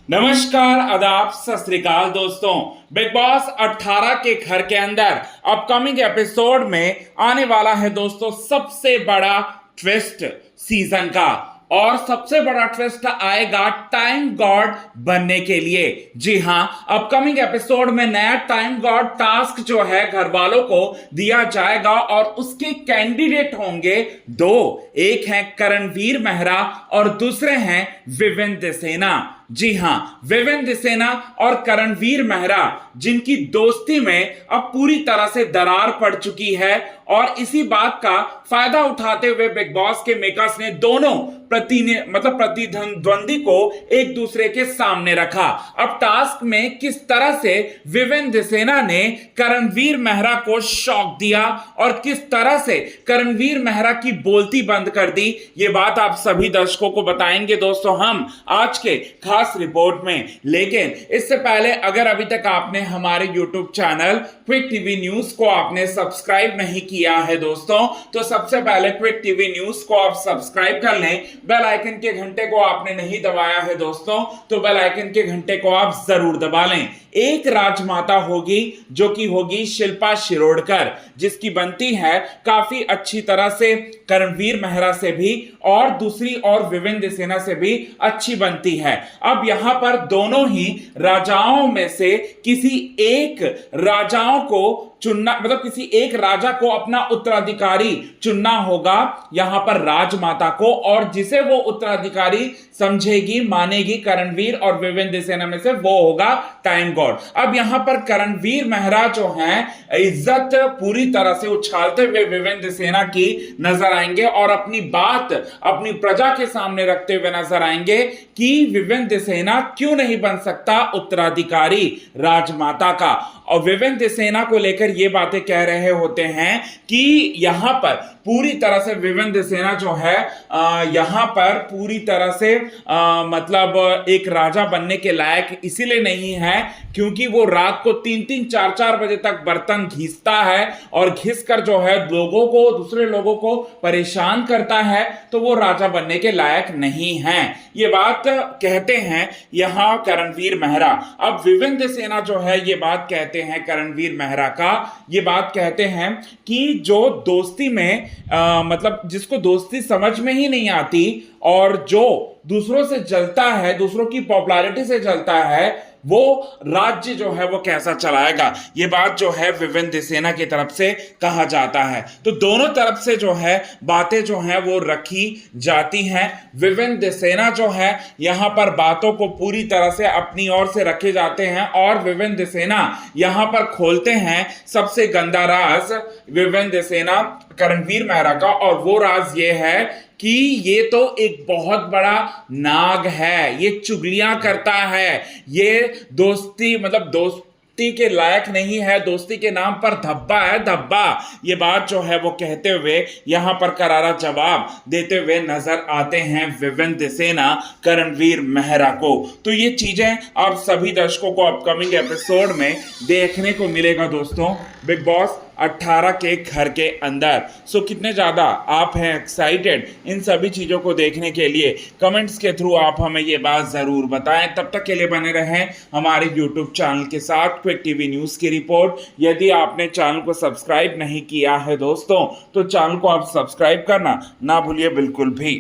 नमस्कार, आदाब, सत श्री अकाल दोस्तों। बिग बॉस 18 के घर के अंदर अपकमिंग एपिसोड में आने वाला है दोस्तों सबसे बड़ा ट्विस्ट सीजन का। और सबसे बड़ा ट्विस्ट आएगा टाइम गॉड बनने के लिए। जी हां, अपकमिंग एपिसोड में नया टाइम गॉड टास्क जो है घर वालों को दिया जाएगा और उसके कैंडिडेट होंगे दो। एक है करणवीर मेहरा और दूसरे हैं विवेंद्र सेना। जी हां, विवेंद्र सेना और करणवीर मेहरा जिनकी दोस्ती में अब पूरी तरह से दरार पड़ चुकी है और इसी बात का फायदा उठाते हुए बिग बॉस के मेकर्स ने दोनों प्रतिद्वंदी को एक दूसरे के सामने रखा। अब टास्क में किस तरह से विवेंद्र सेना ने करणवीर मेहरा को शॉक दिया और किस तरह से करणवीर मेहरा की बोलती बंद कर दी, ये बात आप सभी दर्शकों को बताएंगे दोस्तों हम आज के खास रिपोर्ट में। लेकिन इससे पहले अगर अभी तक आपने हमारे YouTube channel quick TV news को आपने सब्सक्राइब नहीं किया है दोस्तों, तो सबसे पहले क्विक टीवी न्यूज को आप सब्सक्राइब कर लें। बेल आइकन के घंटे को आपने नहीं दबाया है दोस्तों, तो बेल आइकन के घंटे को आप जरूर दबा लें। एक राजमाता होगी जो कि होगी शिल्पा शिरोडकर, जिसकी बनती है काफी अच्छी तरह से करणवीर मेहरा से भी और दूसरी और विवेंद्र सेना से भी अच्छी बनती है। अब यहां पर दोनों ही राजाओं में से किसी एक राजाओं को चुनना, किसी एक राजा को अपना उत्तराधिकारी चुनना होगा यहां पर राजमाता को, और जिसे वो उत्तराधिकारी समझेगी मानेगी करणवीर और विवेंद्र सेना में से वो होगा टाइम गॉड। अब यहां पर करणवीर मेहरा जो हैं इज्जत पूरी तरह से उछालते हुए विवेंद्र सेना की नजर आएंगे और अपनी बात अपनी प्रजा के सामने रखते हुए नजर आएंगे कि विवेंद्र सेना क्यों नहीं बन सकता उत्तराधिकारी राजमाता का। और विवेंद्र सेना को लेकर ये बातें कह रहे होते हैं कि यहां पर पूरी तरह से विवेंद्र सेना जो है यहां पर पूरी तरह से एक राजा बनने के लायक इसीलिए नहीं है क्योंकि वो रात को 3-3 4-4 बजे तक बर्तन घिसता है और घिस कर जो है दूसरे लोगों को परेशान करता है, तो वो राजा बनने के लायक नहीं है। ये बात कहते हैं यहां करणवीर मेहरा। अब विवेंद्र सेना जो है ये बात कहते हैं करणवीर मेहरा का, ये बात कहते हैं कि जो दोस्ती में जिसको दोस्ती समझ में ही नहीं आती और जो दूसरों से जलता है, दूसरों की पॉपुलैरिटी से जलता है, वो राज्य जो है वो कैसा चलाएगा, ये बात जो है विवेंद्र सेना की तरफ से कहा जाता है। तो दोनों तरफ से जो है बातें जो है वो रखी जाती हैं। विवेंद्र सेना जो है यहां पर बातों को पूरी तरह से अपनी ओर से रखे जाते हैं और विवेंद्र सेना यहां पर खोलते हैं सबसे गंदा राज विवेंद्र सेना करणवीर मेहरा का, और वो राज ये है कि ये तो एक बहुत बड़ा नाग है, ये चुगलियां करता है, ये दोस्ती के लायक नहीं है, दोस्ती के नाम पर धब्बा है धब्बा। ये बात जो है वो कहते हुए यहां पर करारा जवाब देते हुए नजर आते हैं विवेंद्र सेना करणवीर मेहरा को। तो ये चीजें आप सभी दर्शकों को अपकमिंग एपिसोड में देखने को मिलेगा दोस्तों बिग बॉस 18 के घर के अंदर। सो कितने ज़्यादा आप हैं एक्साइटेड इन सभी चीज़ों को देखने के लिए, कमेंट्स के थ्रू आप हमें ये बात ज़रूर बताएं। तब तक के लिए बने रहें हमारे YouTube चैनल के साथ क्विक टीवी न्यूज़ की रिपोर्ट। यदि आपने चैनल को सब्सक्राइब नहीं किया है दोस्तों, तो चैनल को आप सब्सक्राइब करना ना भूलिए बिल्कुल भी।